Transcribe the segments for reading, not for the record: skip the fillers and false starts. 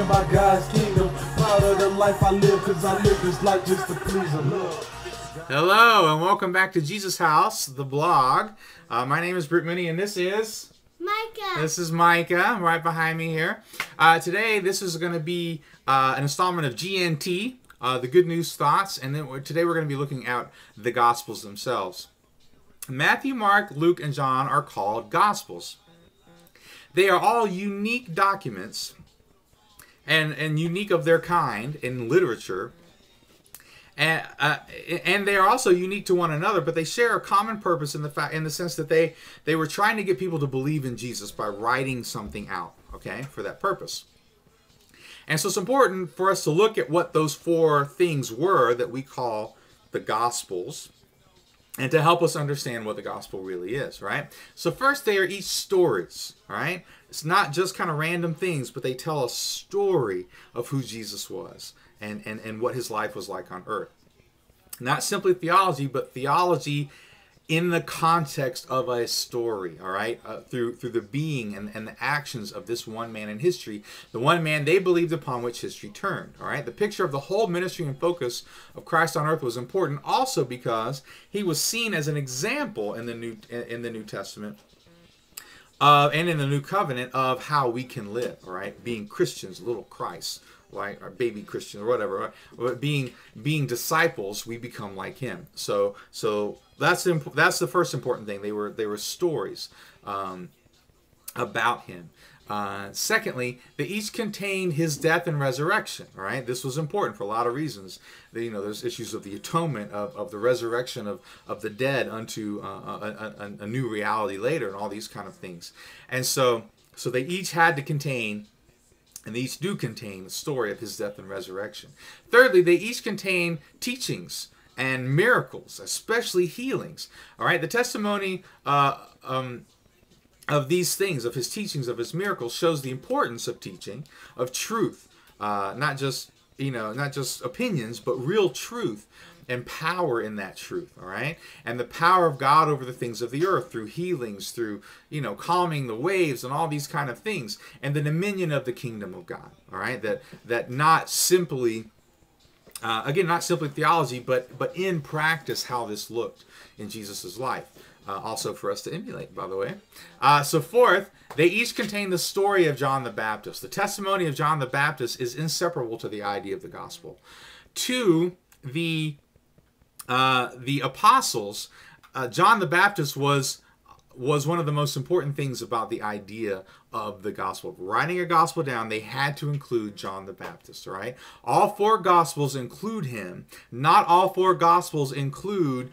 living by God's kingdom. Proud of the life I live, cause I live this life just to please the Lord. Hello, and welcome back to Jesus House, the blog. My name is Britt Mooney, and this is... Micah. This is Micah, right behind me here. Today, this is going to be an installment of GNT, the Good News Thoughts, and then today we're going to be looking at the Gospels themselves. Matthew, Mark, Luke, and John are called Gospels. They are all unique documents and unique of their kind in literature. And they are also unique to one another, but they share a common purpose in the sense that they were trying to get people to believe in Jesus by writing something out, okay, for that purpose. And so it's important for us to look at what those four things were that we call the Gospels, and to help us understand what the gospel really is, right? So first, they are each stories, right? It's not just kind of random things, but they tell a story of who Jesus was and what his life was like on earth. Not simply theology, but theology in the context of a story, all right? Through the being and the actions of this one man in history, the one man they believed upon which history turned, all right? The picture of the whole ministry and focus of Christ on earth was important also because he was seen as an example in the New Testament and in the New Covenant of how we can live, all right? Being Christians, little Christ, like our baby Christian or whatever, right? Being disciples, we become like him. So that's the first important thing. They were stories about him. Secondly, they each contained his death and resurrection. All right, this was important for a lot of reasons. There's issues of the atonement, of the resurrection of the dead unto a new reality later, and all these kind of things. And so they each had to contain. And they each do contain the story of his death and resurrection. Thirdly, they each contain teachings and miracles, especially healings. All right, the testimony of these things, of his teachings, of his miracles, shows the importance of teaching, of truth, not just opinions, but real truth and power in that truth, all right? And the power of God over the things of the earth through healings, through, calming the waves and all these kind of things, and the dominion of the kingdom of God, all right? That not simply, again, not simply theology, but in practice how this looked in Jesus' life. Also for us to emulate, by the way. So fourth, they each contain the story of John the Baptist. The testimony of John the Baptist is inseparable to the idea of the gospel. Two, the apostles, John the Baptist was one of the most important things about the idea of the gospel. Writing a gospel down, they had to include John the Baptist, all right? All four gospels include him. Not all four gospels include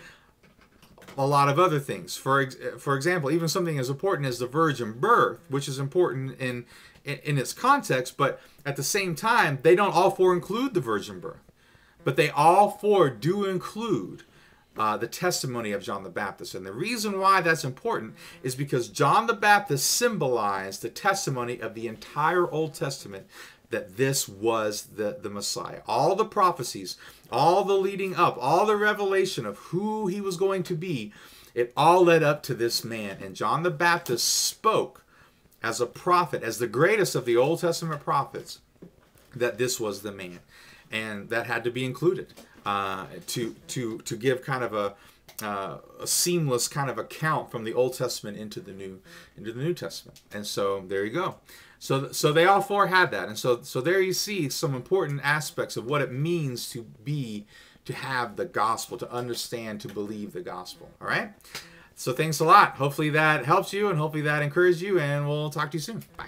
a lot of other things. For example, even something as important as the virgin birth, which is important in its context, but at the same time, they don't all four include the virgin birth. But they all four do include the testimony of John the Baptist. And the reason why that's important is because John the Baptist symbolized the testimony of the entire Old Testament that this was the Messiah. All the prophecies, all the leading up, all the revelation of who he was going to be, it all led up to this man. And John the Baptist spoke as a prophet, as the greatest of the Old Testament prophets, that this was the man. And that had to be included to give kind of a seamless kind of account from the Old Testament into the New Testament. And so there you go. So they all four had that. And so there you see some important aspects of what it means to have the gospel, to understand, to believe the gospel. All right? So thanks a lot. Hopefully that helps you and hopefully that encouraged you, and we'll talk to you soon. Bye.